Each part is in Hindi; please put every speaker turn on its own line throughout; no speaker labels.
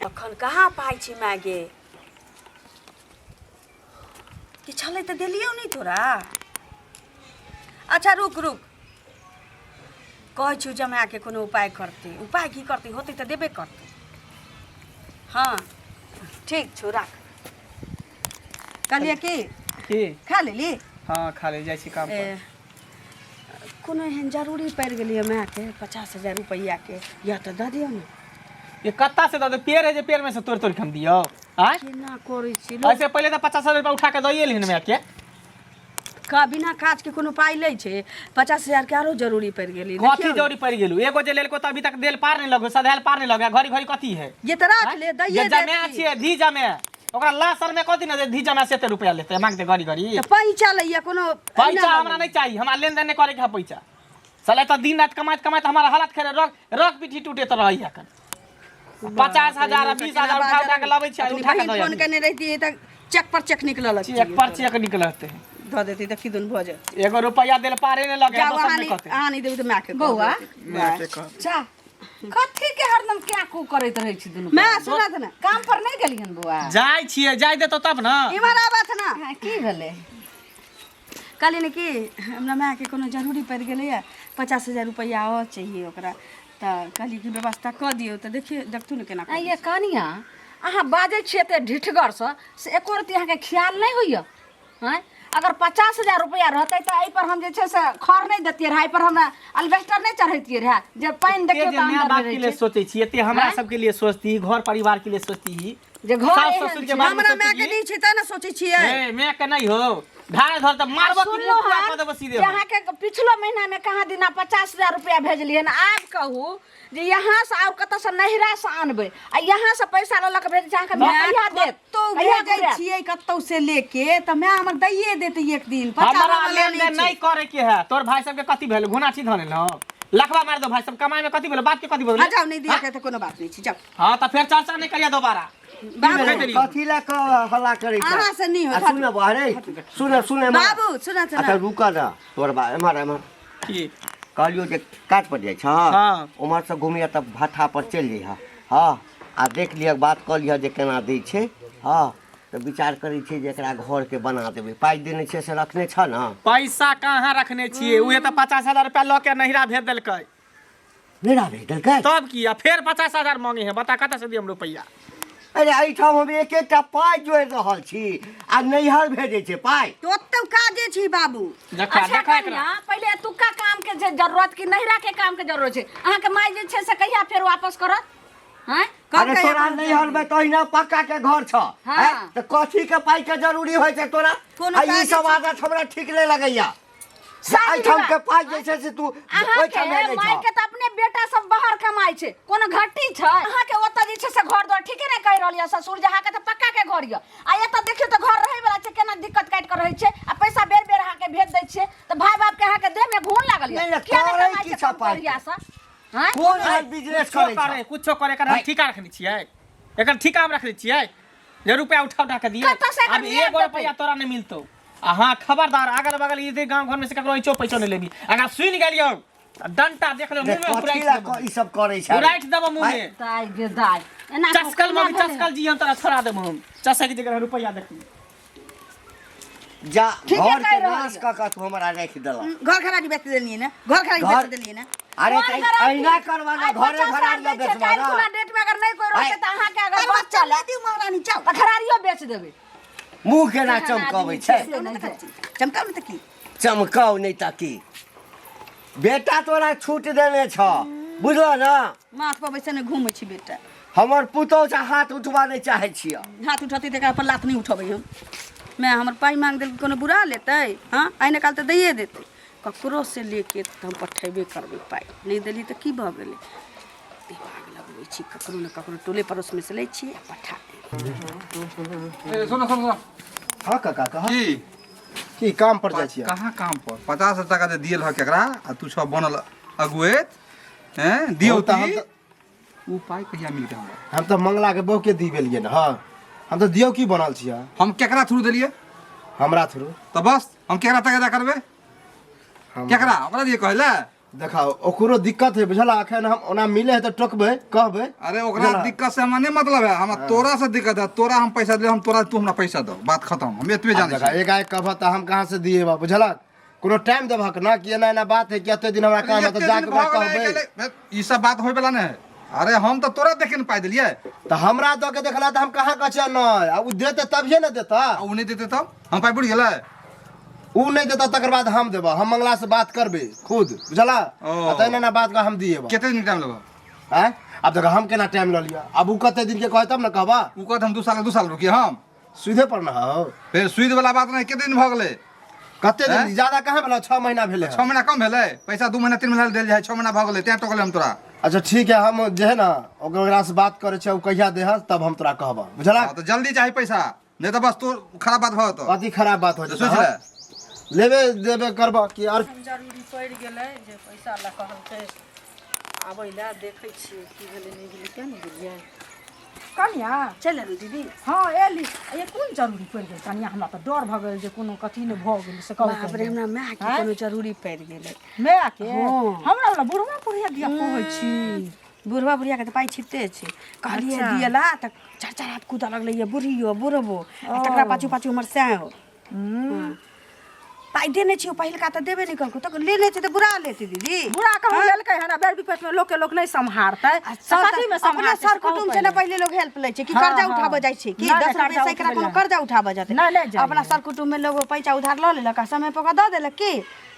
अखन कहाँ पाई छी मागे कि छले तो दिलियो नहीं तोरा। अच्छा रुक रुक कह छु जमा के कोनो उपाय करते। उपाय की करते होते तो देबे करते। हाँ ठीक छु राख। कहलिए की खा लेली।
हाँ खा ले जाई छी काम पर।
कोनो एहन जरूरी पड़ गेलिए माँ के 50,000 रुपया के या तो दे दियो ना।
ये कत्ता से दे पेड़ है जे पेड़ में से तोड़ तोड़ के हम दियो। आय
केना करै छी
ऐसे पहले तो 50,000 रुपया उठा के दइए लेन मैं के
का बिना काज के कोनो पाई ले छे। 50,000 के आरो जरूरी पड़ गेली।
कथी जरूरी पड़ गेलू एगो जे लेलको त अभी तक देल पार नहीं लगो सधाल पार नहीं लगे घड़ी घड़ी कथी है
ये तो राख ले दइए
जे जमे छिए धी जमे ओकरा लासर में कथी न धी जमे से रुपया लेते मांगते घड़ी घड़ी।
तो पैसा लइया कोनो
पैसा हमरा नहीं चाहिए। हमरा लेन देन नहीं करे के पैसा साले तो दिन रात कमात कमात हमारा हालत खराब रग पीठी टूटे तो रही है 50,000 20,000 उठा के लावे छी उठा के
फोन करने रहती है त चेक पर चेक निकलल
चेक पर चेक निकलते हैं
द देती त की दुन भ जाए।
एगो रुपया देल पारे नहीं लगे
दोसर में कहते आ नहीं देबे त मैं के बौआ
अच्छा कथी के हरदम क्या को करैत रहै छी दुनु।
मैं सुनत ना
काम पर नहीं गेलियन बुआ।
जाय छिए जाय दे तो तब ना
इमरा बात ना
की भेले
कहली ने कि हमरा माँ के कोनो जरूरी पड़ गेलै 50,000 रुपया और चाहिए ओकरा त कहली कि व्यवस्था क दियो त देखिए देखतु न केना
ये कनिया अहाँ बाजै छियै ते ढिठगर से एको रति अहाँ के ख्याल नहीं होइया। हैं अगर 50,000 रुपया रहते तो आई पर हम जे छे से खर नहीं देतिए रहा पर हमरा अल्वेस्टर नहीं चढ़ैतिए रहा जे पानी देखियो त अंदर
बात के लिए सोचै छी एते हमरा सब के लिए सोचती घर परिवार के लिए सोचती
जे घर
ससुर के बारे में
हमरा माँ के नहीं छी त ना सोचै छियै।
ए मैं के नहीं हो धार धर त मारबो कि मुकुआ क देबो सीधे।
यहाँ के पिछलो महीना में कहाँ दिना 50,000 रुपया भेजलिए ना। आब कहू जे यहाँ से आउ कत से नहिरा से आनबे आ यहाँ से पैसा ल के भेज जहाँ के भैया देत
तो भेजै छियै कतौ से लेके त मैं हमर दइए देते एक दिन।
हमरा लेन देन नहीं करे के है तोर भाई सब के कथि भेल घुनाठी धने न लखवा मार दो भाई सब कमाई में कथि भेल बात के कथि भेल।
जाओ नहीं दिया के त कोनो बात नहीं छी जाओ।
हां त फिर चर्चा नहीं करिया दोबारा
कथी ला क हल्ला करे छ।
अहाँ से नहीं हो
सुन बाहरे सुन
बाबू सुन छ
अच्छा रुका ना तोर बा एमर
की
कहलियो जे काट पर जाय छ।
हां
उमर से घुमिया त भाठा पर चल जइहा। हां आ देख लिया बात क लिया जे केना दै छै। हां तो विचार करे छी जे एकरा घर के बना देबे पाई देने छै से रखने छ ना। पैसा
कहाँ रखने छिए उहे त 50,000 रुपया ल के नहिरा भेज देलकै।
मेरा भेज देलकै
तब किया फिर 50,000 मांगे है बता कत से दियम रुपया।
अरे एठाम हम एकेटा पाई जोड़ रहल छी आ नैहर भेजे छै पाई
तो ओतौ काजे छी बाबू।
देखा
अच्छा
देखा
कनिया पहले तुक्का काम के जे जरूरत की नहिरा के काम के जरूरत छै अहाँ के माई जे छै से कहिया फिर वापस करत। हैं
अरे तोरा नैहर में तहिना पक्का के घर छ हैं त कथी के पाई के जरूरी होय छै तोरा। आ ई सब आदत हमरा ठीक नहीं लगैया। एठाम के पाई जे छै से तू ओइ ठाम नहीं
माई के त अपने बेटा सब बाहर कमाई छै कोनो घटी छै। अहाँ के ओत जे छै से घर द्वार ठीके नहीं कहि रहलिया ससुर जहाँ के त पक्का के घर या आ एत देखियो त घर रहे वाला छै केना दिक्कत काट कर रहै छै आ पैसा बेर बेर अहाँ के भेज दै छियै त भाई बाप के अहाँ के देह में घून लागल या
नहीं,
किया
करे
नहीं
की
कमाई
छपाई?
छै परिया से। हैं
कोन हर बिजनेस करे छ
कुछो करे कर ठिका रखनी छिए एकर ठिका हम रखने छिए जे रुपया उठा उठा के दिए
कतऽ से
अब
एकर
एगो रुपया तोरा नहीं मिलतो। हाँ खबरदार अगल बगल इधर गांव घर में से ककरो इचो पैसा नहीं लेबी अगर सुन गेलियो डंटा देख लो मुंह में
कथी
उड़ाइट
ला ई सब करे छै
उड़ाइट देबो मुंह में
दाई गे दाई एना
चस्कल में चस्कल जी हम तोरा छोड़ा देबो हम चसे की जगह रुपया देखी
जा
ठीके
घर
कहि
के
रहल
नाश क के तू हमरा रख देला।
घर खराडी बेच देलिए ना घर खराडी बेच देलिए ना।
अरे ऐना करवाना घरे घराड़ी में बेचवाना
पूरा डेट में अगर नहीं कोई रहते त अहाँ के अगर बच चले
दी महारानी चाव
त खरारियो बेच देबे।
मुंह केना चमकावे छै
चमकाव न त की
चमकाव नहीं ताकि बेटा तोरा छूट देने छ बुझलो ना।
माथ पर बैसे ने घूमै छी बेटा
हमर पुतौ से हाथ उठवा नहीं चाहे छियै।
हाथ उठती तकरा पर लात नहीं उठबै हम। मैं हमर पाई मांग देल कोनो बुरा लेतै। हां आइने काल त दैए देतै ककरो से लेके त हम पठेबे करबै पाई नहीं देली त की भ गेलै दिमाग लगबै छी ककरो न ककरो टोले पड़ोस में से लै छी आ पठा दे।
सुनो सुनो सुनो
हाँ काका कहाँ
की
की काम पर जाइ छियै।
कहाँ काम पर 50,000 टका दे दियल ह केकरा आ तू सब बनल अगुएत हैं दियो
बहुत हम
ती
तो-
उ पाई कहिया मिलते हमरा
हम तो मंगला के बहु के दी गेलिए ना। हाँ हम तो दियो की बनल छियै
हम केकरा थ्रू देलिए
हमरा थ्रू
तो बस हम केकरा तक अदा करबे
हम
केकरा ओकरा दिए कहले
देखाओ ओकरो दिक्कत है बुझला अखन हम ओना मिले है तो टोकबे कहबे
अरे ओकरा दिक्कत से हमरा नहीं मतलब है, हमरा तोरा से दिक्कत है। तोरा हम पैसा दे, हम तोरा तू हमरा पैसा दो, बात खत्म। हम एतबे जाने छी।
एक आए कहब त हम कहां से दिए बा बुझला कोनो टाइम देबहक ना कि एना एना बात है कि एते दिन हमरा काम है तो जाके कहबे
ई सब बात होय वाला नहीं। अरे हम तो तोरा देखे न पाइ देलिए,
तो हमरा दो के देखला त हम कहां कचे न आ उ देते तभिए न देता।
उ नहीं देते तब हम पाइ बुड़ गेलै।
उ नहीं देता तकर बाद हम देबा, हम मंगला से बात करबे खुद बुझला
ओ।
त एना बात का हम दिए बा।
केते दिन टाइम लगो?
हैं अब देखो हम केना टाइम ल लिया, अब उ कते दिन के कहे तब न कहबा।
उ कहत हम 2 साल रुकिए हम।
सीधे पर न हो
फिर सुईद वाला बात नहीं, केते दिन भ गेलै?
कते दिन ज्यादा कहां भेला 6 महीना भेले
6 महीना कम भेलै? पैसा 2 महीना 3 महीना देल जाय, 6 महीना भ गेलै, तें टोकले हम तोरा।
अच्छा ठीक है, हम जे है ना ओकरा से बात करे छै, उ कहिया दे है तब हम तोरा कहबा बुझला।
हां तो जल्दी चाही पैसा, नहीं तो बस तो खराब बात भ तो
अति खराब बात हो
सोच
जता
ले।
लेबे देबे करबा कि और
जरूरी पड़ि गेलै जे पैसा ला कहलकै आबै ला, देखै छियै की भेलै नहि भेलै, किया नहि गेलियै?
कनिया
चलि एलहुँ दीदी।
हाँ एली ये कोन जरूरी पड़ि गेल कनिया, हमरा तऽ डर भऽ गेल जे कोनो कथी ने भऽ गेल से कहू
बाप रे, हमरा मायके
हैं?
कोनो जरूरी पड़ि गेलै।
माय के
हाँ।
हमरा वाला बुढ़वा बुढ़िया दिया कहै छी।
बुढ़वा बुढ़ियाके तऽ पाइ छिपते छै, कहलियै
अच्छा।
दिएला तऽ चार हाथ कूदऽ लगलै ये बुढ़ियो बुढ़बो, आ तकरा पाछू पाछू हमर सैहो। पाइ देने छियै, पहिलका तऽ देबे नहि कहलको, तऽ लेने छै तऽ बुरा लेतै दीदी।
बुढ़ा कहूँ लेलकै है ना, बेर विपत में लोग के लोग नहीं सम्हारतै। कथी में
अपना
सम्हारतै
सर कुटुम से ना पहिले लोग हेल्प लै छै कि कर्जा उठाबऽ जाइ छै कि 10 रुपया सैकड़ा कोनो कर्जा उठाबऽ जेतै।
नहीं, नहीं जाइए।
अपना सर कुटुम में लोग पैसा उधार लऽ लेलक आ समय पर दऽ देलक कि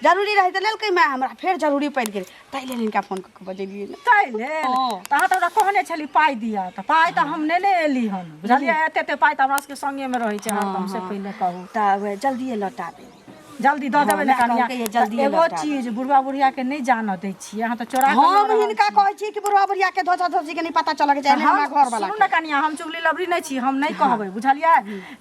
जरूरी रही तऽ लेलकै, मैं हमरा फेर जरूरी पड़ि गेल, ताहि लेल हिनका फोन कऽ के बजेलियै ने।
ताहि लेल अहाँ तऽ हमरा कहने छली पाइ दिया, तऽ पाइ तऽ हम नेने एली हन बुझलियै। एते पाइ तऽ हमरा सबके संगे में रहै छै हरदम, से पहिले कहू
तऽ जल्दिए लौटा दे,
जल्दी दऽ देबै ने
हमरा
कनिया।
कहलकै ये जल्दी
एगो
लौटा दे।
चीज बुढ़वा बुढ़िया के नहीं जानऽ दै छियै, अहाँ तऽ चोरा के
हम
लऽ रहल
हिनका
छी।
कहै छी कि बुढ़वा बुढ़िया के धोछा धोछी के नहीं पता चलक चाही हमरा घर वाला।
सुनू ने कनिया, हम चुगली लबरी नहीं छी, हम नहीं कहबै बुझलियै,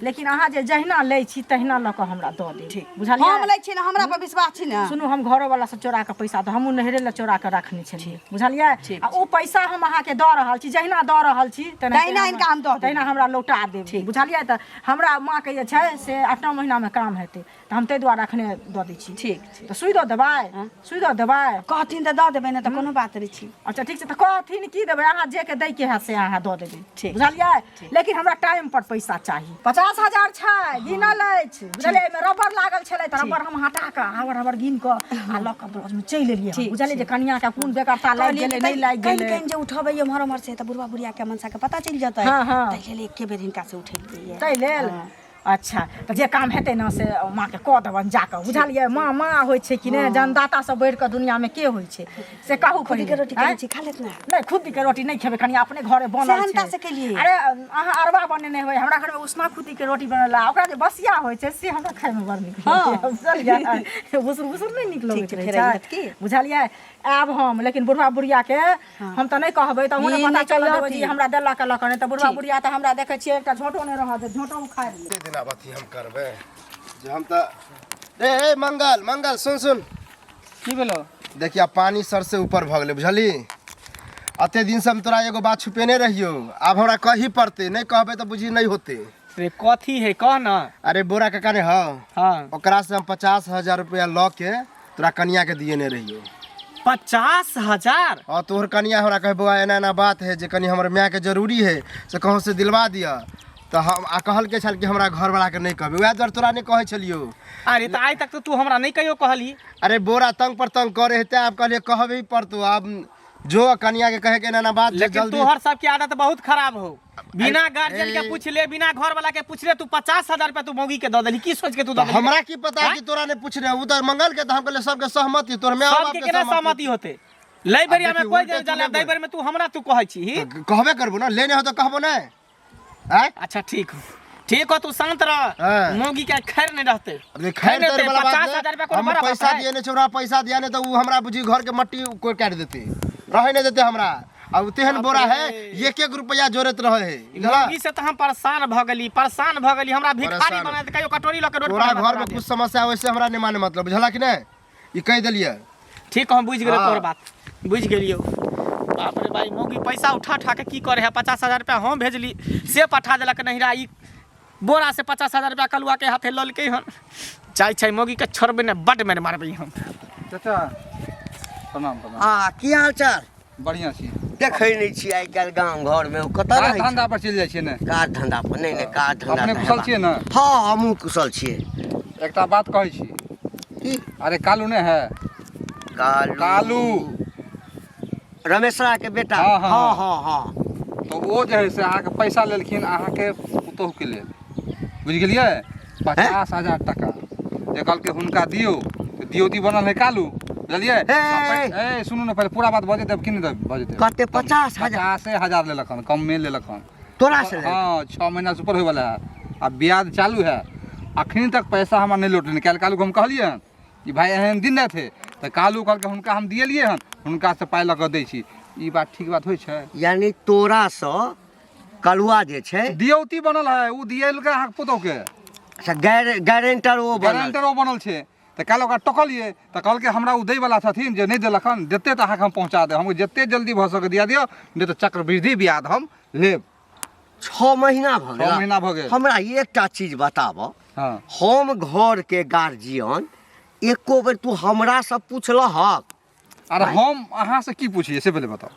लेकिन अहाँ जे जहिना लै छी तहिना लऽ कऽ हमरा दऽ देब बुझलियै।
हम लै छी ने, हमरा पर विश्वास छी ने।
सुनू, हम घरो वाला से चोरा के पैसा तो हमहूँ नहरे ला चोरा के रखने छलियै बुझलियै। आ ओ पैसा हम अहाँके दऽ रहल छी, जहिना दऽ रहल छी
तहिना हिनका हम दऽ देब।
तहिना हमरा लौटा देब बुझलियै। तऽ हमरा माँ के जे छै से 8 महीना में काम हेतै, तऽ हम ताहि दुआरे अखने दऽ दै छी।
ठीक छै,
तऽ सुई दऽ देबै, सुई दऽ देबै।
कहथिन तऽ दऽ देबै, ने तऽ कोनो बात नहि छी।
अच्छा ठीक छै, तऽ कहथिन की देबै, अहाँ जे के दै के है से अहाँ दऽ देबै
ठीक।
बुझलियै। लेकिन हमरा टाइम पर पैसा चाही। 50,000 छै गिनल अछि बुझलियै, एहिमे रबर लागल छलै, तऽ रबर हम हटा कऽ हबर गिन कऽ आ लऽ कऽ ब्लाउज में चलि एलियै हम, बुझलियै जे कनिया के कोन बेकारता लागि गेलै नहीं लागि गेलै।
कहीं जे उठबै एम्हर उम्हर से तऽ बुढ़वा बुढ़िया के मनसा के पता चलि जेतै,
हाँ, हाँ।
ताहि लेल एके बेर हिनका से उठेलियै।
ताहि लेल अच्छा, तऽ जे काम हेतै ने से माँ के कऽ देबनि जाकऽ बुझलियै। माँ माँ होइ छै कि नहि, जनदाता से बढ़ि कऽ दुनिया में के होइ छै से कहू।
खुदी के रोटी खाइ छी, खा लेत ना।
नहीं, खुदी के रोटी नहीं खेबै कनिया, अपने घरे बनल
सेहनता
छै।
से केलियै।
अरे अहाँ अरबा बनेने होय, हमरा घर में उसना खुदी के रोटी बनल है, ओकरा जे बसिया होइ छै से हमरा खाय में बड़ नीक लगैए बुझलियै। बुसुर बुसुर नहीं नीक लगैत
ठीक छै,
रहै
फेर
छै
अइहत की?
बुझलियै। आब हम लेकिन बुढ़वा बुढ़िया के हम तऽ नहीं कहबै, तऽ हुने
ई
पता
नहि
चल
कहलक
देबै
की?
जी हमरा देलक लक नहीं, तऽ बुढ़वा बुढ़िया तऽ हमरा देखै छियै एकटा झोटो नहीं रह दे, झोटो उखाड़ि ले।
दिन अथी हम करबे जे हम त ए मंगल मंगल सुन
की भेलो?
देखिया पानी सर से ऊपर भ गेलै बुझली। अते दिन से हम तोरा एगो बात छुपेने रहियो, अब हमरा कही पड़ते, नहीं कहबे तो बुझी नहीं होते।
रे कथी है कह ना।
अरे बोरा काका ने हाँ
हाँ,
ओकरा से हम 50,000 रुपया ल के तोरा कनिया के दिए ने रहियो।
50,000?
और तोहर कनिया हमरा कहे बउआ एना एना बात है जे कनी हमर माय के जरूरी है से कहूँ से दिलवा दिया, तो हम कहल के छल कि हमरा घर वाला के नहीं कहबे, वह द्वारा तोरा नहीं कहे छलियो।
अरे तो आज तक तो तू हमरा नहीं कहियो कहली।
अरे बोरा तंग पर तंग करे हेते, आप कहलिए कहबे ही पड़तो। अब जो कनिया के कहे के ना बात
लेकिन
जल्दी
तोहर सबकी आदत बहुत खराब हो, बिना गार्जियन के पूछ ले, बिना घर वाला के पूछ ले, तू 50,000 रुपया तू मौगी के दे देली, की सोच के तू दे देली?
हमरा की पता है कि तोरा ने पूछ रहे, उधर मंगल के तो हम कहले सबके सहमति, तोर में
सबके केना सहमति होते? लै बेरिया में कोई
उल्टे
जला दै बेर में तू हमरा तू कहै छी।
कहबे करबो ना, लेने हो तो कहबो ना। हैं
अच्छा ठीक हो, तू शांत रह,
हाँ।
मौगी के खैर नहीं रहते।
अरे खैर
नहीं
तेरे वाला बात
50,000 रुपया
नहीं,
कोई
हम
बड़ा
पैसा
बात है?
दिए ने छोरा पैसा दिया ने तो उ हमरा बुझी घर के मट्टी कोई काट देते, रहे नहीं देते हमरा। अब तेहन बोरा है 1-1 रुपया जोरत रहे है।
मौगी से तो हम परेशान भ गेली, हमरा भिखारी
परेशान।
बना दे, कहियो कटोरी ल के रोड
तोरा
पर
घर
हमरा
में
दे।
कुछ समस्या वैसे हमरा नहीं माने मतलब बुझला कि नहीं, ई कह देलिए।
ठीक हम बुझ गेलियो
हाँ।
तोर बात, बुझ गेलियो। बाप रे भाई, मौगी पैसा उठा के की करे है? 50,000 रुपया हम भेजली से पठा देलक नहिरा, ई बोरा से 50,000 रुपया कलुआ के हाथे ललके हन। चाय मौगी के छोड़बे ने, बड मेरे मारबे हम।
चाचा प्रणाम प्रणाम।
की हाल चाल?
बढ़िया छी।
देखै नहीं छी आइ काल्हि गाँव घर में कतऽ
काज
रहै
धंधा पर चलि जाइ छियै ने।
काज धंधा पर नहीं काज धंधा
अपने
तऽ
कुशल
हेबाक।
छियै ने?
हाँ हमहूँ कुशल छियै।
एकटा बात कहै छी।
की?
अरे कालू ने है कालू
रमेशरा के बेटा।
हाँ, हाँ,
हाँ
हाँ।
हाँ हाँ।
तो वो जे है से अहाँके पैसा लेलखिन अहाँके पुतोह के लेल, बुझ गेलियै? 50,000 टका जे कहलकै हुनका दियौ, दियौती बनल है कालू, बुझलियै? ए सुनू ने पहले पूरा बात बजे देब कि नहीं बजे देब?
कते 50,000?
50,000 लेलक हन, कम में लेलक हन।
तोरा से?
हाँ 6 महीना से ऊपर होय वाला है, अब ब्याज चालू है। अखनी तक पैसा हमरा नहीं लौटले। काल्हि कालू हम कहलियै हन कि भाई एहन दिन नहीं थे तो कालू कहलकै हुनका हम दिएलियै हन, हुनका से पाइ लऽ कऽ दै छी। ई बात ठीक बात होइ छै?
यानी तोरा सँ कलुआ जे छै
दियौती बनल है, उ दिएलकै अहाँके पुतोह के।
अच्छा गारंटर वो बनल।
गारंटर ओ बनल छै। तऽ काल्हि ओकरा टोकलियै तऽ कहलकै हमरा उ दै वाला छथिन, जे नहि देलक हन देते तऽ अहाँके हम पहुँचा देब। हम जते जल्दी भऽ सके दिया दियौ, नहि तऽ चक्रवृद्धि ब्याज हम लेब।
6 महीना भऽ
6 महीना भऽ गेल।
हमरा एकटा चीज बताबऽ।
हाँ
हम घर के गार्जियन एको बेर तू हमरा से पूछलहक?
अरे हम अहाँ से की पूछिए से पहले बताओ।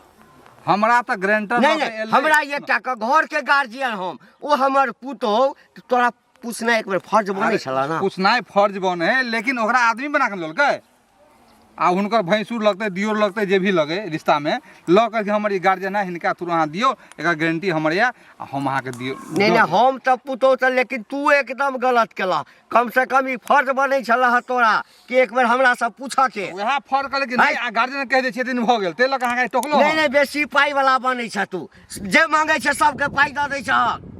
हमरा तऽ गारंटर
नहीं हमरा एकटा के घर के गार्जियन हम, ओ हमर पुतोह, तोरा पूछना एक बेर फर्ज बनै छला ना।
पूछनाइ फर्ज बने है, लेकिन ओकरा आदमी बना के लेलकै। आ हुनकर भैंसुर लगतै, दियोर लगतै, जे भी लगे रिश्ता में लऽ करके हमर ई गार्जियन है, हिनका थ्रू अहाँ दियौ, एकर गारंटी हमर यऽ, आ हम अहाँके दियौ।
नहीं हम तो पुतोह से, लेकिन तू एकदम गलत केला। कम से कम ई फर्ज बनै छला तोरा कि एक बेर हमरा से पूछऽ के।
वएह फर्ज कहले कि नहीं, गार्जियन कह दै छियै दिन भऽ गेल, तेलक अहाँके टोकलो।
नहीं बेसी पाई वाला बनै छ तू, जे मांगे छै सबके पाई दऽ दै छहक।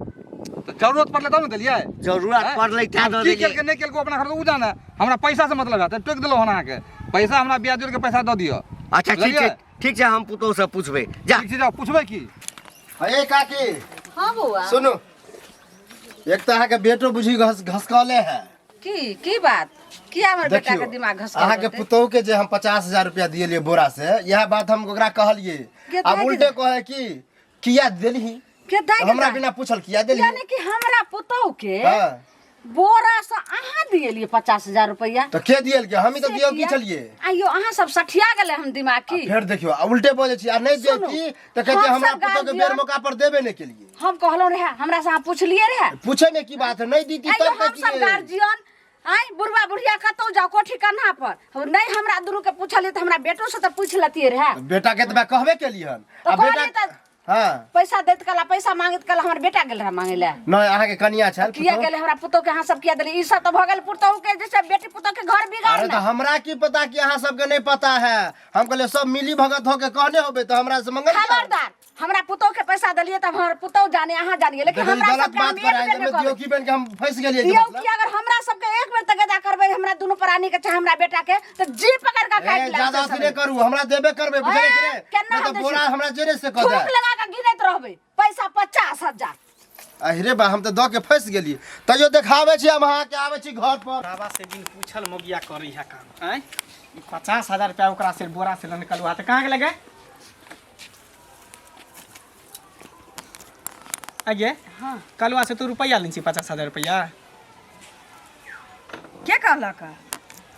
तो जरूरत पड़ले तब न दिलियै।
जरूरत पड़लै तैं दऽ
की
देलियै।
केलकै नहीं केलकै अपना घर उ जाने, हमरा पैसा से मतलब है, तो टोक देलो हन अहाँके। पैसा हमरा ब्याज जोड़ के पैसा दऽ दियौ।
अच्छा ठीक छै हम पुतोह से पूछबै। जा
ठीक छै, जाओ पूछबै की।
हे काकी
हाँ बउआ
सुनू, एक तो अहाँके बेटो बुझी घसकले है।
की बात किया हमर बेटा के दिमाग घसका
अहाँके पुतोह के जे हम 50,000 रुपया दिएलिए बोरा से, यह बात हम ओकरा कहलिए। अब उल्टे कहे कि किया देलही,
के दाई
हमरा बिना पूछल किया देलही।
यानी कि हमरा पुतोह के
हाँ
बोरा से अहाँ दिएलिए 50,000 रुपया।
तो के दियल के, हम ही तो दियो की छलिए।
आइयो अहाँ सब सठिया गेले हम दिमाग की।
फिर देखियो उल्टे बोले छी, आ नहीं देती तो कहते
हम
हमरा
सब
पुतोह के बेर मौका पर देबे नहीं केलिए।
हम कहलो रहे हमरा से अहाँ पूछलिए रहे।
पूछे में की बात है, नहीं दीती
आइयो
तब
हम सब गार्जियन आई बुढ़वा बुढ़िया कतौ जाओ कोठी कन्हा पर नहीं हमरा दुनू के पूछलिए तो हमरा बेटो से तो पूछ लतिए रहे।
बेटा के तो मैं कहबे केलिए हन।
तो
आ
कहलिए
बेटा
तो
हाँ
पैसा देत कला पैसा मांगत कला हमर बेटा गेल रहा मांगे ले।
नहीं अहाँके कनिया छल
किया गेले हमरा पुतोह के अहाँ सब किया देली। ई सब तो भ गेल पुतोह के जैसे बेटी पुतोह के घर बिगाड़
अरे तो
ना।
हमरा की पता कि अहाँ सबके नहीं पता है। हम कहले सब मिली भगत होके कहने होबे तो हमरा से मंगल।
खबरदार हमरा पुतोह के पैसा देलिए तब हमर पुतोह जाने अहाँ जानिए, लेकिन हमरा
गलत
सब
बात कराए में दियो की बन के हम फंस गेलिए।
दियो कि अगर हमरा सब के एक बेर तगदा करबे हमरा दोनों प्राणी के चाहे हमरा बेटा के तो जी पकड़ के काट ले।
ज्यादा अथी नहीं करू, हमरा देबे करबे बुझले कि रे।
केना
नहीं तो
होते
बोरा
छै?
हमरा जेरे से कह
थूक
दे।
लगा के गिनत रहबे पैसा 50,000।
अरे बा हम तो द के फंस गेली। तइयो देखावे छी हम अहाँ के आवे छी घर पर।
बाबा से दिन पूछल मोगिया करी है काम हैं। 50,000 रुपया ओकरा से बोरा से निकलवा तो कहाँ के लगे आगे। हाँ कलवा से तू रुपया ली 50,000 रुपया।
के कहलक?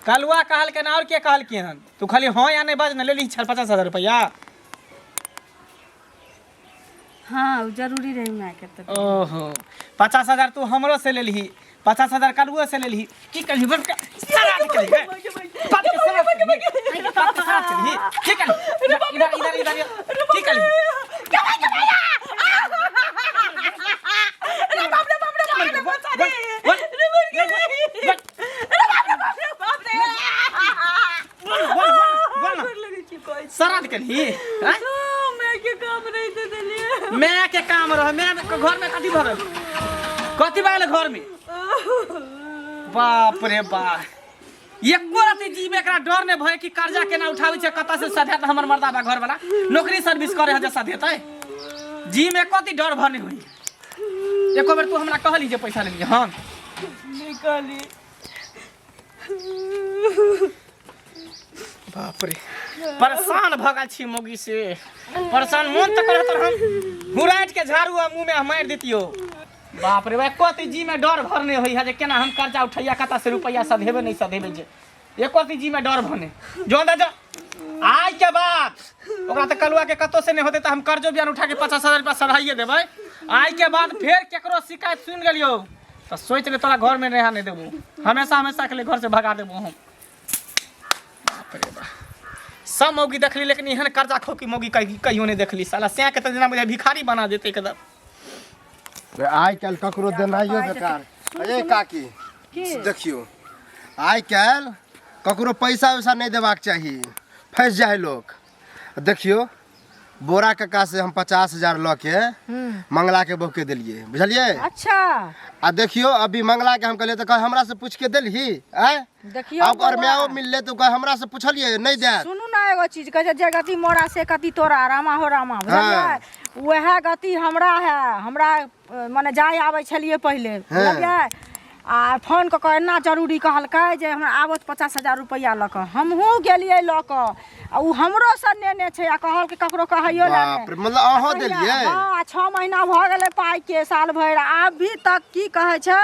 कलवा कहल के ना और के कहल के हन, तू खाली हाँ या नहीं बाज न ले ली 50,000 रुपया।
हाँ उ जरूरी रही मैं के तो।
ओहो 50,000 तू हमरो से ले ली, 50,000 कलुआ से ले ली। की करही बन का सारा निकल गए। बात के सारा बात के सारा चली की कर इधर इधर इधर की कर
अरे बाप रे बचा दे।
सारा निकली
मैं के काम नहीं दे देलिए।
मैं के काम रह मैं घर में कथी भरल कथी बाल घर में। बाप रे बाप एको राती जी में एकरा डर ने भय कि कर्जा केना उठाबै छै, कतऽ से सधे त हमर मर्दा बा घर वाला नौकरी सर्विस करे ह जे सधेतै जी में कथी डर भरने होई। एको बेर तू हमरा कहली जे पैसा लेलिए हम
निकाली।
बाप रे परेशान भगल छी मोगी से। परेशान मन त करत हम हुराट के झाड़ू आ मुंह में मार देतियो। बाप रे एको जी में डर भरने होई है जे केना हम कर्जा उठैया कता से रुपया सधेबे नहीं सधेबे जे एको जी में डर भरने जो दा जो आज के बाद ओकरा तो कलुआ के कतो से नहीं होते तो हम कर्जो बियान उठा के 50,000 रुपया सधाइए देबै। आज के बाद फिर केकरो शिकायत सुन गेलियो तो सोच ले तोरा घर में रहा नहीं देबो, हमेशा हमेशा के लिए घर से भगा देबो हम। बाप रे बाप, सब मौगी देखली लेकिन एहन कर्जा खो की मौगी कहियो नहीं देखली। साला सै के तो जना मुझे भिखारी बना देते एकदम।
आइ काल्हि ककरो देनाइयो बेकार। अरे काकी देखियो, आइ काल्हि ककरो पैसा वैसा नहीं देबाक चाही, फंस जाए लोग। देखियो बोरा कक्का से हम 50,000 लऽ के मंगला के बहू के दिलिए, बुझलिए।
अच्छा
आ देखियो अभी मंगला के हम कहलिए तो कह हमरा से पूछ के दिलही आय।
देखियो
अब और मैं मिलले तो कह हमरा से पूछलिए नहीं दे।
सुनू ना एगो चीज कहे जे गति मोरा से कति तोरा, रामा हो रामा, बुझलिए। वह गति हमरा है, हमरा माने जाय आबै छलिए पहले, बुझलिए। आ फोन कऽ के एना जरूरी कहलकै जे हमरा आबत 50,000 रुपया लऽ कऽ। हमहूँ गेलिए लऽ कऽ, आ उ हमरो से नेने छै आ कहल कि ककरो कहैयो ना।
मतलब अहाँ देलिए?
हां 6 महीना भऽ गेलै पाई के, साल भरि अभी तक की कहै छै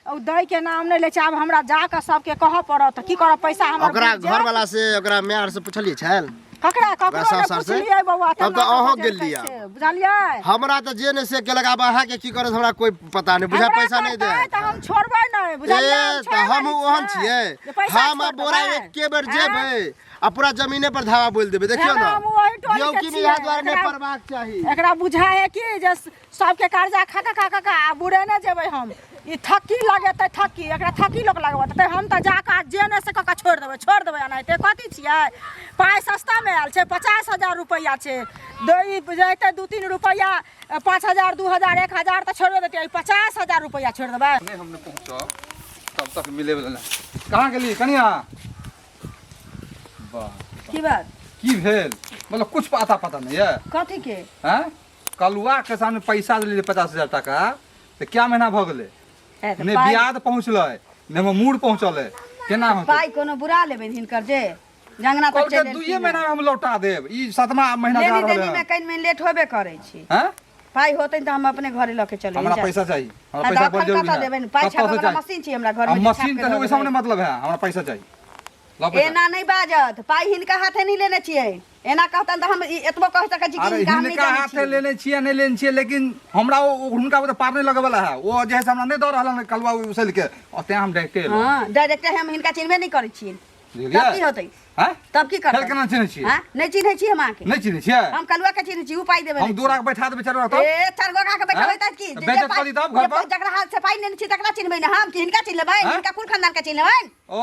उ दै के नाम नहीं ले छै। आब हमरा जाके सबके कहऽ पड़त की करब, पैसा हमर
ओकरा घर वाला से ओकरा मैर से पूछलिए छल?
ककरा ककरो ने पूछलिए बौआ,
तब तो अहाँ गेलिए,
बुझलिए।
हमरा तो जे ने से केलक, आब अहाँ के की करत हमरा कोई पता नहीं, बुझा पैसा नहीं दे
त हम छोड़बै नहीं, बुझलिए।
त हम ओहन छिए, हम बोरा एके बेर जेबै आ पूरा जमीने पर धावा बोल देबै। देखियो ना दियौ की बियाह द्वारा नहीं परवाक चाही।
एकरा बुझाए कि जे सबके कर्जा खा खा आ बुढ़े ने जेबै हम। ई थक्की लगेतै, थक्की एकरा थक्की लोग लगबत हम त जाके जेने से कका छोड़ देबै एनाहिते। कथी छियै, पाइ सस्ता में आयल छै, 50,000 रुपया छै। दई जैते 2-3 रुपया 5,000 2,000 1,000 त छोड़ देतै, 50,000 रुपया छोड़ देबै।
नहीं हमने पहुंचो तब तक मिले वाला कहां गेली कनिया? वाह
की बात
की भेल, मतलब कुछ पता नहीं है।
कथी के
हैं कलुआ के सामने पैसा दिले 50,000 टका, तो क्या महीना भ गेले ने बियाह त पहुंचले ने हमर मूड पहुंचले, केना होतै?
पाई कोनो बुरा लेबै हिनकर जे जंगना तक चले
2 महीना में हम लौटा देब। ई 7वां महीना जा रहल
लेनी में कहीं में लेट होबे करे छी।
हैं
पाई होतै त हम अपने घरे लेके चले
हमरा पैसा चाहिए, हमरा पैसा पर जरूरी है।
देबै पाई छापे मशीन छी हमरा घर में,
मशीन त ओइ सामने मतलब है, हमरा पैसा चाहिए। ला पैसा।
एना नहीं बाजत, पाई हिनका हाथे नहीं लेने छियै। एना कहतन त हम एतबो कह सकै छी कि
अरे
हिनका हम नहीं
हिनका
जानै
हाथे
छी।
लेने छियै नहीं लेने छियै, लेकिन हमरा हुनका तो पार नहीं लगे वाला है। वो जे है से हमरा नहीं दऽ रहल है कलवा उसल के, और ते हम डायरेक्ट एलो।
हां डायरेक्ट हम हिनका चिन्हबे नहीं करै छियै।
बुझलियै?
तब की होतै?
हैं
तब की करबै?
फेर केना चिन्है छियै?
हां नहीं चिन्है छी हम आके।
नहीं चिन्है छियै?
हम कलुआ के चिन्है छी, उ पाई देबै।
हम दूरा के बैठा देबै चारो तो।
ए चार गो का बैठबै त की?
बेइज्जत करी तब घर पर।
जकरा हाथ से पाई लेने छी तकरा चिन्हबै ना हम, कि हिनका चिन्ह लेबै, हिनका कुल खानदान के चिन्ह लेबै।
ओ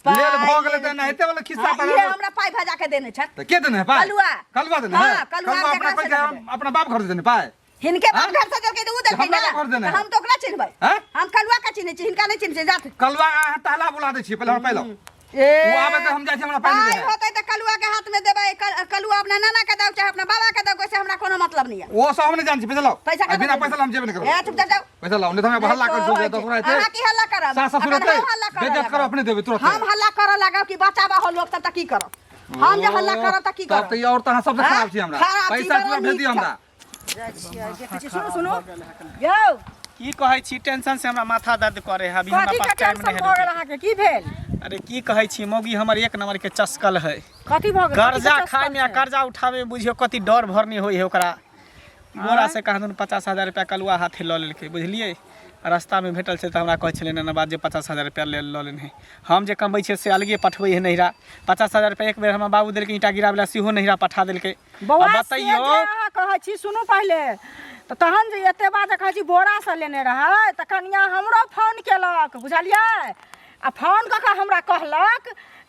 लेल भ गेलै त नाहिते वाला खिस्सा पर।
ये हमरा पाई भजा के देने छत।
त के देने है पाई?
कलुआ।
कलवा देने
हाँ,
है?
कलुआ
कलवा
केकरा
अपना
से
पैसा
देने?
अपना बाप घर से देने पाई?
हिनके बाप घर से देलकै त उ देलकै
हमरा
ना।
बाप घर देने
त
है।
हम तो ओकरा चिन्हबै।
हैं?
हम कलुआ के चिन्है छी, हिनका नहीं चिन्है छी। जात
कलवा ताला बुला दै छी पहले हम पहले।
ए
वो आबे के हम जाय छी हमरा पाई
पाई
देने।
होतै त कलुआ के हाथ में देबै। कलुआ अपना नाना के दौ चाहे अपना बाबा के दौ, से हमरा कोनो मतलब नहीं है।
वो सब हम नहीं जान छी, पैसा लाओ।
पैसा
आ बिना पैसा हम जेबे नहीं
ए
करब।
चुप जाओ।
पैसा लाओ नहीं तो हम हल्ला कर दूंगा तो पूरा
अहाँ की हल्ला करब?
सास ससुर
अगर
होते
हम हल्ला करब
बेइज्जत करो अपने देबे तुरंत।
हम हल्ला करऽ लागब कि बचाबा हो लोग तब त की करब? हम जे हल्ला करब त की
तब
करब?
त और त सबसे
हाँ?
खराब छी हमरा।
खराब छी,
पैसा
बड़ा
तुरंत भेज दियो
नीक
हमरा।
सुनो सुनो यौ
की कहै छी, टेंशन से हमरा माथा दर्द करे है। अभी हमरा
कथी
पास
के
टाइम
टेंशन
नहीं
भ गेल
है।
अहाँ के? की भेल?
अरे की कहै छी, मौगी हमर एक नंबर के चस्कल है।
कथी भ गेल?
कर्जा खाए में आ कर्जा उठावे में बुझियो कति डर भरनी होई है ओकरा। बोरा से कहां 50,000 रुपया कलुआ हाथे ल लेलकै, बुझलिए। रास्ता में भेटल से त हमरा कहै छलै ना बात जे 50,000 रुपया ले ल लेने है। हम जे कमबै छियै से अलगे पठबै है नहिरा। 50,000 रुपया एक बेर हमर बाबू देलकै ईटा गिरावला, सेहो नहिरा पठा देलकै।
बौआ
अब
से जे
बताइयो
अहाँ कहै छी, सुनू पहिले त तहन जे एते बात कहै छी बोरा से लेने रहै त कनिया हमरो फोन केलक, बुझलियै। आ फोन क के हमरा कहलक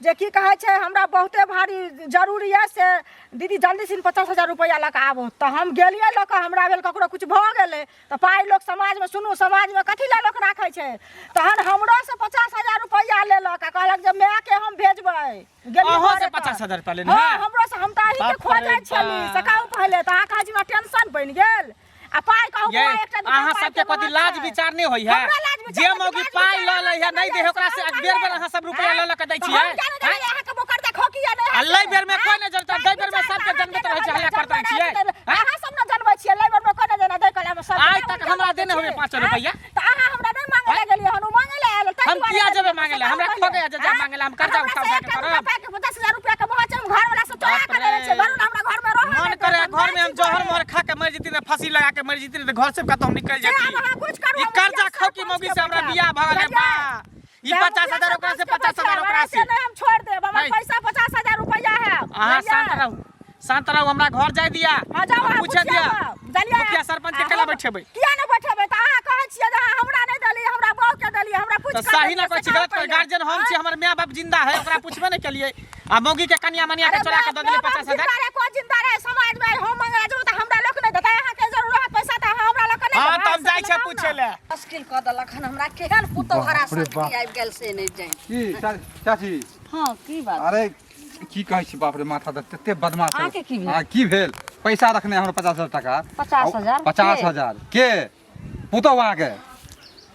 जे की कहै छै हमरा बहुते भारी जरूरी है से दीदी जल्दी से 50,000 रुपया लऽ के आबो। त हम गेलियै लऽ के, हमरा भेल ककरो कुछ भ गेलै त पाइ लोग समाज में, सुनू समाज में कथी लए लोक राखै छै। तहन हमरो से 50,000 रुपया लेलक आ कहलक जे माय के हम भेजबै।
अहाँ से 50,000 रुपया लेने
हां
है?
हमरो से हम त अही के
बाप
खोजै
रे
छली
बाप।
सकाउ पहले त अहाँ कहै छी हमरा टेंशन बनि गेल। आ पाइ कहू
ये
एकटा
अहाँ सबके कथी लाज विचार नहीं होई है?
हमरा लाज विचार
जे
नहीं,
मौगी
लाज
पाई
विचार
ल ले है नहीं दे है, ओकरा से बेर बेर अहाँ सब रुपया ल ल के दै छियै।
अहाँ के बोकर देखो कि या नहीं?
अल्लाह बेर में कोई नहीं जनता, दे बेर में सबके जनबत रहै छै, हल्ला करते छियै।
अहाँ सब न जनबै छियै, लै बेर में कोई न जाने दै कला में सब।
आज तक हमरा देने होबे 5 रुपया।
त अहाँ हमरा नहीं मांगे ले गेलियै, हनु मांगे ले आयल।
हम किया जेबे मांगे ले? हमरा खो गया जे मांगे ले, हम कर्जा उठा उठा के करब।
50,000 रुपया के बहुत हम घर
फांसी लगा के मर जीती तो घर से का तो निकल जाती ई कर्जा खा की मौगी से हमरा बियाह भगले बा ई 50,000 ओकरा से 50,000 ओकरा से
हम छोड़ देब हमर पैसा 50,000 रुपया है
हां शांत रहो हमरा घर जाय दिया पूछे दिया मुखिया सरपंच के केला बैठेबै
किया न बैठेबै त अहाँ कहै छियै जे हमरा नहीं दली हमरा बाऊ के दली हमरा पूछ
तो सही ना कोई गलत कोई गार्जियन हम छी हमर माय बाप जिंदा है ओकरा पूछबे नहीं केलिए आ मौगी के कन्या मनिया के चोरा के द देले 50,000
अरे को जिंदा रहे समाज में हम मंगा जो त हमरा लोक नहीं देता अहाँ के जरूरत पैसा त हमरा लोक नहीं
हां तब जाय छै पूछे ले
मुश्किल क दलखन हमरा केहन पुतो हरा सकती आबि गेल से नहीं जाय
की चाची
हां की बात
अरे की कहै छी बाप रे माथा दे तते बदमाश
अहाँ के की भेल?
हां की भेल पैसा रखने हमर 50,000 टका
50,000
50,000 के पुतो वहां के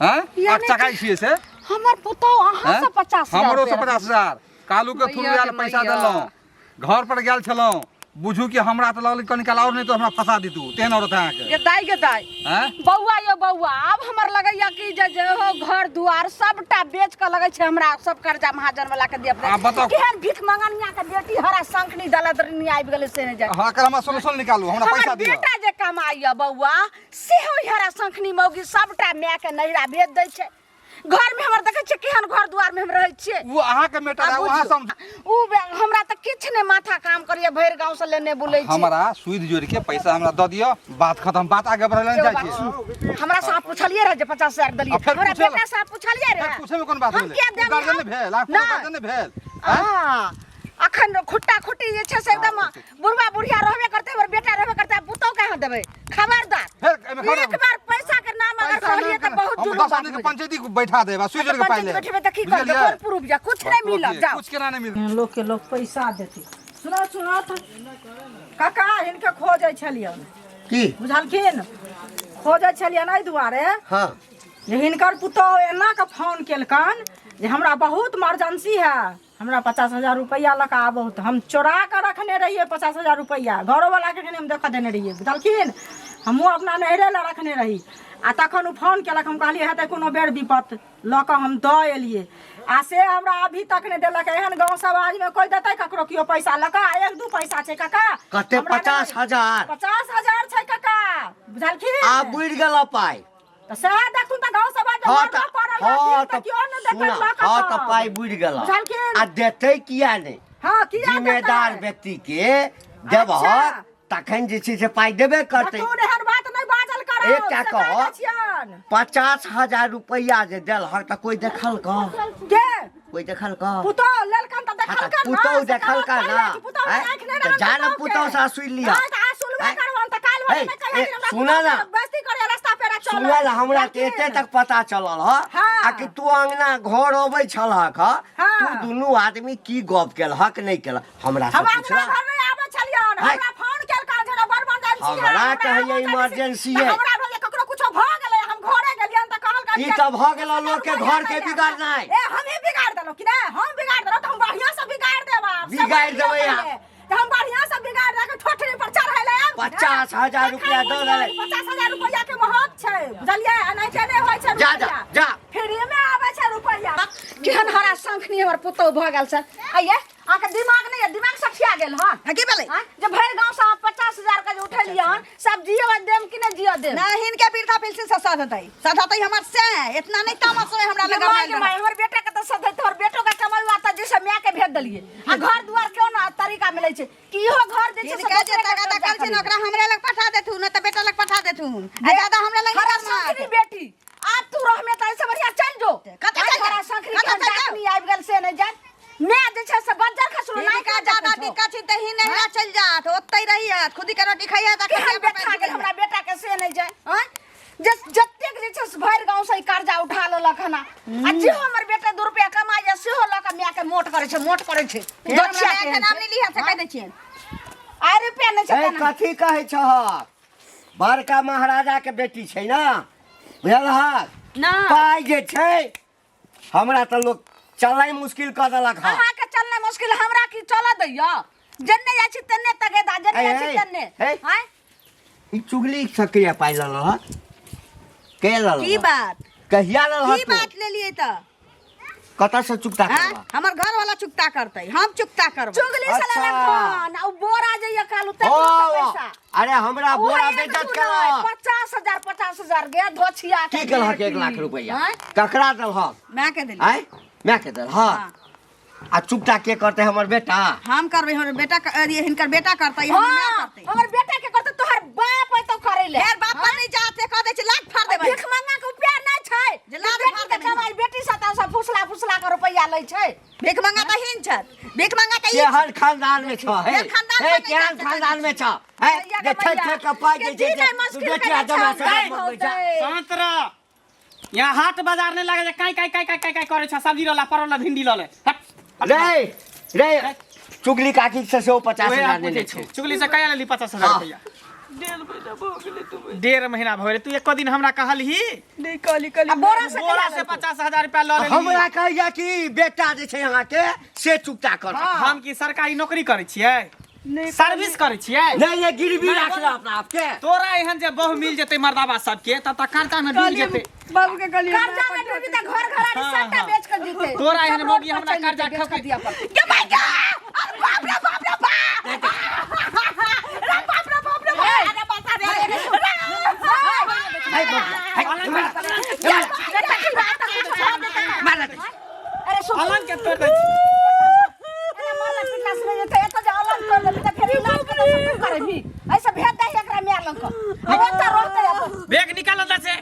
हैं
यानी
आप चकाई छिए से
हमर पुतो अहाँ से 50,000
हमरो से 50,000 कालू के थ्रू आयल पैसा देलौं घर पर गेल छलौं बुझू कि हमरा त लगल कनिका और नहीं तो हमरा फंसा दितू तेहन औरत है के
दाई
हैं
बौआ यो बौआ अब हमर लगैया कि जे हो घर दुआर सबटा बेच के लगै छै हमरा सब कर्जा महाजन वाला के दिया
आ बताओ
केहन भीख मंगनिया के बेटी हरा संकनी दलदरनी आबि गेलै से ने जाय
हां कर हमरा सोल्यूशन निकालू हमरा पैसा
हमर
दियो
बेटा जे कमाइया बौआ से हो हरा संकनी मौगी सबटा माय के नहिरा भेज दै छै घर में हमर देखै छै केहन घर दुआर में हम रहै छियै
वो अहाँ के मैटर है वहां समझ
हमरा त किछ ने माथा काम करिया भैर गांव से लेने बुलै छै
हमरा सुध जोड़ के पैसा हमरा द दियो बात खत्म बात आगे बढ़ले जाय छै
हमरा से पूछलिए रहे जे 50,000 दलिए हमरा बेटा से पूछलिए रहे
पूछे में कोन बात
हम क्या
भेलै
देब
गार्जियन ने भेल आप गार्जियन ने भेल
हां अखन खुट्टा खुट्टी जे छै से एकदम बुढ़वा बुढ़िया रहबे करते हमर बेटा रहबे करते पुतौ कहां देबै खबरदार
फिर
एक बार पैसा के नाम अगर कहलिए त बहुत
हम
जुलूम
10 आदमी के पंचायती को बैठा देबा सुध जोड़ के पाइ ले
बैठबे त की करबे कोन प्रूफ जा कुछ नहीं मिलत जाओ
कुछ केना नहीं मिल
लोग के लोग पैसा देते सुनो तो काका इनके खोजै छलियन
की
बुझलखिन खोजै छलियन एहि दुआरे
हाँ
जे हिनकर पुतौह एना के फोन केलकन जे हमरा बहुत इमरजेंसी है हमरा 50,000 रुपया लगा बहुत हम चोरा के रखने रहिए 50,000 रुपया घरों वाला के हम देखा देने रहिए बुझलखिन हमहूँ अपना नहरे ला रखने रही आ तखन उ फोन केलक हम कहलिए हेतै कोनो बेर विपत लऽ कऽ हम दऽ एलिए आ से हमरा अभी तक नहीं देलक एहन गाँव समाज में कोई देतै ककरो कियो पैसा लऽ कऽ 1-2 पैसा छै काका
कते 50,000
50,000 छै काका बुझलखिन
आ बुढ़ गेल पाई
तऽ सएह देखथुन तऽ गाँव समाज में मरबो पड़ल रहथिन तऽ कियो नहि देखै लऽ
हाँ
कऽ
तो पाई बुढ़ गेल
बुझलखिन
आ देते किया नहीं
हाँ किया
जिम्मेदार
देतै?
व्यक्ति के देबह
अच्छा।
तखन जे छै से पाई देबे करतै
देखथुन एहन बात नहि बाजल करो
एकटा
से
कहब।
कहै छियन।
50,000 रुपया जे देलहक तऽ कोई देखल कह
के
कोई देखल कह
पुतौह लेलकन तऽ देखलकन ना,
पुतौ
से
देखल का
कहलक
ना
पहिले कि पुतौह
हैं?
आँखि नहि
तऽ
रहल
जा न
पुतौह
पुतौ
के।
से सुन लिया
हाँ, तऽ आ सुनबे
हैं?
करबन तऽ काल्हि वाली
हे,
नहि कहियै
ए,
कि हमरा
सुना
पुतौह
ना।
के बेइज्जती करे रास्ता पेरा चलल।
सुनल हमरा के
बुझलखिन?
एते तक पता चलल ह
हाँ।
आ कि तू अंगना घर अबै छलहक ह
हाँ।
तू दुनू आदमी की गप केलहक नहीं केलक हमरा से
हम अंगना
पूछला
घर नहीं आबै छलियन
हैं?
हमरा फोन केलका जे बड़ इमरजेंसी है
हमरा कहैया इमरजेंसी है।
हमरा भेल ककरो कुछो भ गेलै हम घरे गेलियन तऽ कहलकन
ई तऽ भऽ गेल लोक के घर के बिगाड़नाइ
ए हम ही बिगाड़ देलौ कि नहीं हम बिगाड़ देलौ तऽ हम बढ़िया से बिगाड़ देब आप
बिगाड़ देबै आप।
तो हम बढ़िया से बिगाड़ दे के ठोठरी पर चढ़ैले
50,000 रुपया दऽ देबै
50,000 रुपया के महक छै बुझलियै आ नहीं छै नहीं होय छै
जा जा जा
फ्री में आबै छै रुपया
केहन हरा संखनी हमर पुतौ भ गेल छै आइये आके दिमाग नहीं है दिमाग सठिया गेल हां
की भेलै
जब भैर गांव से 50,000 का उठेलिए हन सब जियो देम कि नहीं जियो देम
ना हिनके बिरथा पिलसिन से सधतै हमर से इतना नहीं तामस होय हमरा लगा
माय हमर बेटा के त सदै तोर बेटो का कमाई आता जैसे मैं के भेज दलिए आ घर दुआर क्यों ना तरीका मिलै छै कि इहो घर दे छै
हिनका जे टाका दखल छै ओकरा हमरे लग पठा देथु न त बेटा लग पठा देथु आ ज्यादा हमरे लग
हरा संखनी बेटी आप तू रह में त ऐसे बढ़िया चल जो
कतऽ चल
हरा
जाए?
संखनी
कतऽ
के
चल जाए?
डाकनी आबि गेल से नहीं जान मैं जे छै से बंजर खसरो नहीं
हिनका ज्यादा दिक्कत छै त ही नहीं चल जात ओतै रहिए खुदी के रोटी खाइए त
केहन बेटा गेल हमरा बेटा के से नहीं जाए हैं जतेक जे छै से भैर गांव से कर्जा उठा लेलक हना आ जे हमर बेटा 2 रुपया कमा जा सेहो ल के माय के मोट करे छै दक्षिया के
नाम नहीं लिया से कह दै छियै
आय रुपया नहीं छै
ए कथी कहै छहक बड़का महाराजा के बेटी छै ना बुझलहक
ना
पाइ जे छै हमरा तऽ लोक चलै मुश्किल कऽ देलक ह
अहाँ के चलना मुश्किल हमरा की चल दैया जन्ने जाइ छी तन्ने तगेदा जन्ने जाइ छी तन्ने
हे।
हैं
ई चुगली सक्रिय पाइ लेलहक के लेलहक
की बात
कहिया
की
लेलहक
बात ले लिए त
कतऽ से चुकता
हां
करबह
हमर घर वाला चुकता करतै हम चुकता करब
चुगली से
अच्छा।
लेलक फोन आ बोरा जे कालू ते पैसा
अरे हमरा बोरा बेइज्जत करा
50,000 गे धोछिया
की कहला के 1 लाख रुपया ककरा दल ह
मैं के दिली
आय मैं के दल हां आ चुपटा के करते हमर बेटा
हम करबे हमर बेटा हिनकर बेटा करता है हम ना करते
हमर बेटा के करते तोहर बाप है तो करे ले
फेर बाप नहीं जाते कह दे छै लाख फाड़ देबै
भीख मंगा के प्यार नहीं छै
जे लाख
बेटी
फाड़
के
देबै
कमाई बेटी साथ सब फुसला के रुपया लै छै
भीख मंगा त हिन छत भीख मंगा के
ये हर खानदान में छ है
ये खानदान में
है
नहीं
केहन
जाते
खानदान में छ है जे थे का पाई जे
के दिन मुश्किल
बेटिया
के
जमा
छै,
से मंगबै छ
शांत रह। यहाँ हाट बाजार नहीं लगे काई करे छ सब्जी रोला परवल भिंडी लले हट
रे चुगली काकी से 50,000 ले ले छै
चुगली से कया लेली 50,000 रुपया 1.5 महीना भइले तू एको दिन हमरा कहलही
नहीं कली कली
अब बोरा से
बोरा से 50,000 रुपया ल लेली
हमरा कहैया कि बेटा जे छै अहाँ के से चुपटा कर
हम की सरकारी नौकरी करे छियै सर्विस करे छियै
नहीं ये गिरवी राखला अपना आपके
तोरा एहन जे बहु मिल जेते मर्दाबा सबके तब तक कर्जा में डूब जेते
बाबू के गली
कर्जा में डूबी त घर घरानी सबटा बेच कर जीते
तोरा एहन मोगी हमरा कर्जा ठोक
दिया पर के भाई का अरे बाप रे बाप रे बाप रे बाप रे बाप रे अरे बता दे अरे सुन
अलग के तोड़ दे
अरे माला पिटला से जे त जा अलग कर ले त फेर इलाज के सब करे भी ऐसा भेद दे एकरा में अलग को अब त रहते अपन
बैग निकाल अंदर से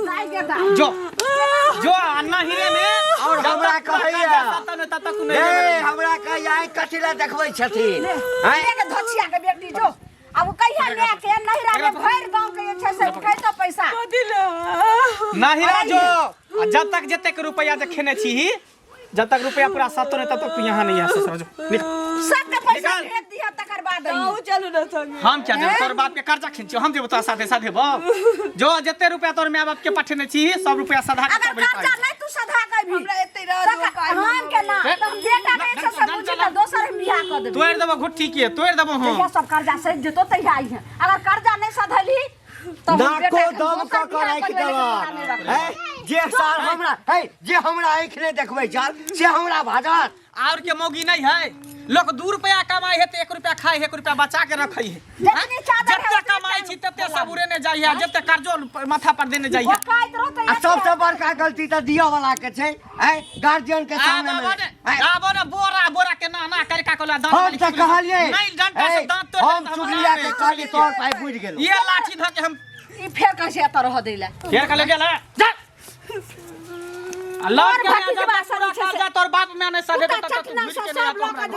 नहीं देता
जो जो अन्ना हीरे में
और हमरा कहैया
तब तक
ए हमरा कहैया कथिला देखबै छथिन हैं
के धोछिया के बेटी जो अब कहिया ले के नहिरा में भर गांव के जे छै से उठाई तो पैसा
नहिरा जो जब तक जते के रुपया देखेने छी जब तक रुपया पूरा सातो नहीं तब तक तू यहाँ नहीं आ समझो
सब के पैसा
निकाल।
भेज दिया तकर बाद
आओ चलू ना संग
हम क्या देब तोर बाप के कर्जा खींचो हम देब तोरा साथे साथे बाप जो जते रुपया तोर माय बाप के पठेने छी सब रुपया सधा के
अगर
करबै
कर्जा नहीं तू सधा कर भी
हमरा एते रह
हम के ना तो हम बेटा के से सब बुझी त दोसर हम बियाह कर देबे
तोड़ देबो घुट्टी के तोड़ देबो हम
ये सब कर्जा से जेतो तहिया आई है अगर कर्जा नहीं सधली तो
नाको दम क कर राख देबा है जे साल हमरा है जे हमरा आंख ने देखबै चल से हमरा भाजत
और के मौगी नहीं है लोग 2 रुपया कमाई है तो 1 रुपया खाई है 1 रुपया बचा के रखई है
जितनी चादर है
जते कमाई छी तते सब उड़ेने जाइए जते कर्जो माथा पर देने जाइए
वकायत रहते
आ सबसे बड़का गलती त दिया वाला के छै है गार्जियन के सामने में
आबो ने बोरा बोरा के ना ना करका कोला दांत
हम त कहलिए
नहीं डंडा से दांत तोड़
हम चुगलिया के कहली तोर पाई बुझ गेलो
ये लाठी ध के हम
ई फेर कैसे एत रह देला
फेर के ले गेला जा अल्लाह
और
के
भतीजवा
पूरा
सब
कर्जा तोर बाप में नहीं सदे
तू का चटना सब लोग का